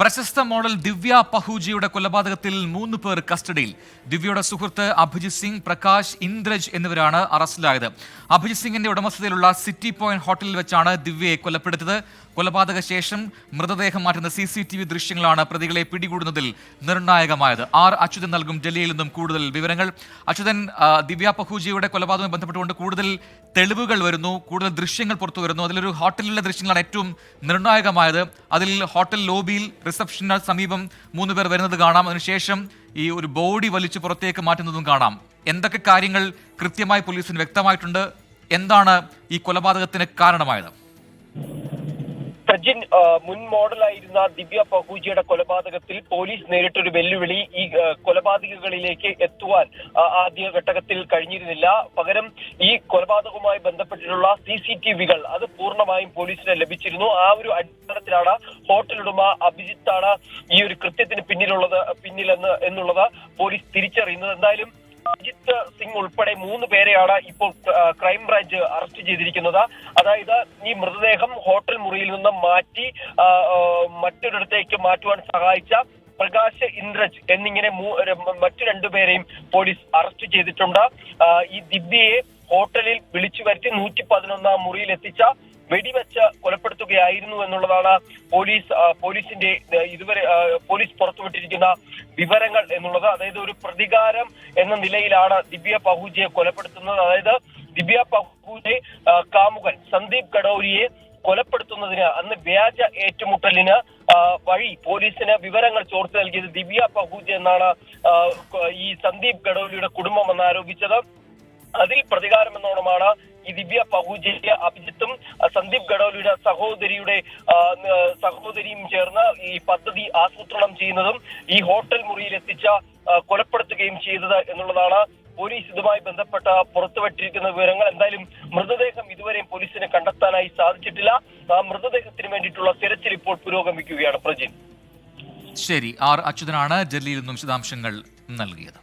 പ്രശസ്ത മോഡൽ ദിവ്യ പഹൂജിയുടെ കൊലപാതകത്തിൽ 3 പേർ കസ്റ്റഡിയിൽ. ദിവ്യയുടെ സുഹൃത്ത് അഭിജിത് സിംഗ്, പ്രകാശ്, ഇന്ദ്രജ് എന്നിവരാണ് അറസ്റ്റിലായത്. അഭിജിത് സിംഗിന്റെ ഉടമസ്ഥതയിലുള്ള സിറ്റി പോയിന്റ് ഹോട്ടലിൽ വെച്ചാണ് ദിവ്യയെ കൊലപ്പെടുത്തിയത്. കൊലപാതക ശേഷം മൃതദേഹം മാറ്റുന്ന CCTV ദൃശ്യങ്ങളാണ് പ്രതികളെ പിടികൂടുന്നതിൽ നിർണായകമായത്. അച്യുതൻ നൽകും ഡൽഹിയിൽ നിന്നും കൂടുതൽ വിവരങ്ങൾ. അച്യുതൻ, ദിവ്യ പഹൂജിയുടെ കൊലപാതകവുമായി ബന്ധപ്പെട്ടുകൊണ്ട് കൂടുതൽ തെളിവുകൾ വരുന്നു, കൂടുതൽ ദൃശ്യങ്ങൾ പുറത്തു വരുന്നു. അതിലൊരു ഹോട്ടലിലെ ദൃശ്യങ്ങളാണ് ഏറ്റവും നിർണായകമായത്. അതിൽ ഹോട്ടൽ ലോബിയിൽ റിസപ്ഷന് സമീപം 3 പേർ വരുന്നത് കാണാം. അതിനുശേഷം ഈ ഒരു ബോഡി വലിച്ചു പുറത്തേക്ക് മാറ്റുന്നതും കാണാം. എന്തൊക്കെ കാര്യങ്ങൾ കൃത്യമായി പോലീസിന് വ്യക്തമായിട്ടുണ്ട്? എന്താണ് ഈ കൊലപാതകത്തിന് കാരണമായത്? സജിൻ, മുൻ മോഡലായിരുന്ന ദിവ്യ പഹൂജിയുടെ കൊലപാതകത്തിൽ പോലീസ് നേരിട്ടൊരു വെല്ലുവിളി ഈ കൊലപാതകങ്ങളിലേക്ക് എത്തുവാൻ ആദ്യ ഘട്ടത്തിൽ കഴിഞ്ഞിരുന്നില്ല. പകരം ഈ കൊലപാതകവുമായി ബന്ധപ്പെട്ടിട്ടുള്ള CCTVകൾ അത് പൂർണ്ണമായും പോലീസിന് ലഭിച്ചിരുന്നു. ആ ഒരു അടിസ്ഥാനത്തിലാണ് ഹോട്ടൽ ഉടമ അഭിജിത്താണ് ഈ ഒരു കൃത്യത്തിന് പിന്നിലെന്നുള്ളത് പോലീസ് തിരിച്ചറിയുന്നത്. എന്തായാലും അഭിജിത്ത് സിംഗ് ഉൾപ്പെടെ 3 പേരെയാണ് ഇപ്പോൾ ക്രൈംബ്രാഞ്ച് അറസ്റ്റ് ചെയ്തിരിക്കുന്നത്. അതായത് ഈ മൃതദേഹം ഹോട്ടൽ മുറിയിൽ നിന്ന് മാറ്റി മറ്റൊരിടത്തേക്ക് മാറ്റുവാൻ സഹായിച്ച പ്രകാശ്, ഇന്ദ്രജ് എന്നിങ്ങനെ മറ്റു 2 പേരെയും പോലീസ് അറസ്റ്റ് ചെയ്തിട്ടുണ്ട്. ഈ ദിവ്യയെ ഹോട്ടലിൽ വിളിച്ചു വരുത്തി 111 മുറിയിൽ എത്തിച്ച വെടിവെച്ച് കൊലപ്പെടുത്തുകയായിരുന്നു എന്നുള്ളതാണ് പോലീസിന്റെ ഇതുവരെ പോലീസ് പുറത്തുവിട്ടിരിക്കുന്ന വിവരങ്ങൾ എന്നുള്ളത്. അതായത് ഒരു പ്രതികാരം എന്ന നിലയിലാണ് ദിവ്യ പഹൂജിയെ കൊലപ്പെടുത്തുന്നത്. അതായത് ദിവ്യ പഹൂജി കാമുകൻ സന്ദീപ് ഗഡൌരിയെ കൊലപ്പെടുത്തുന്നതിന് അന്ന് വ്യാജ ഏറ്റുമുട്ടലിന് വഴി പോലീസിന് വിവരങ്ങൾ ചോർത്തി നൽകിയത് ദിവ്യ പഹൂജി എന്നാണ് ഈ സന്ദീപ് ഗഡൌരിയുടെ കുടുംബം എന്ന് ആരോപിച്ചത്. അതിൽ പ്രതികാരം എന്നോണമാണ് ഈ ദിവ്യ പഹൂജിയെ അഭിജിത്തും സന്ദീപ് ഗഡൌലിയുടെ സഹോദരിയും ചേർന്ന് ഈ പദ്ധതി ആസൂത്രണം ചെയ്യുന്നതും ഈ ഹോട്ടൽ മുറിയിൽ എത്തിച്ച കൊലപ്പെടുത്തുകയും ചെയ്തത് എന്നുള്ളതാണ് പോലീസ് ഇതുമായി ബന്ധപ്പെട്ട പുറത്തുവിട്ടിരിക്കുന്ന വിവരങ്ങൾ. എന്തായാലും മൃതദേഹം ഇതുവരെയും പോലീസിന് കണ്ടെത്താനായി സാധിച്ചിട്ടില്ല. ആ മൃതദേഹത്തിന് വേണ്ടിയിട്ടുള്ള തിരച്ചിൽ ഇപ്പോൾ പുരോഗമിക്കുകയാണ്. പ്രജിൻ, ശരി. അച്യുതനാണ് ഡൽഹിയിൽ നിന്നും വിശദാംശങ്ങൾ നൽകിയത്.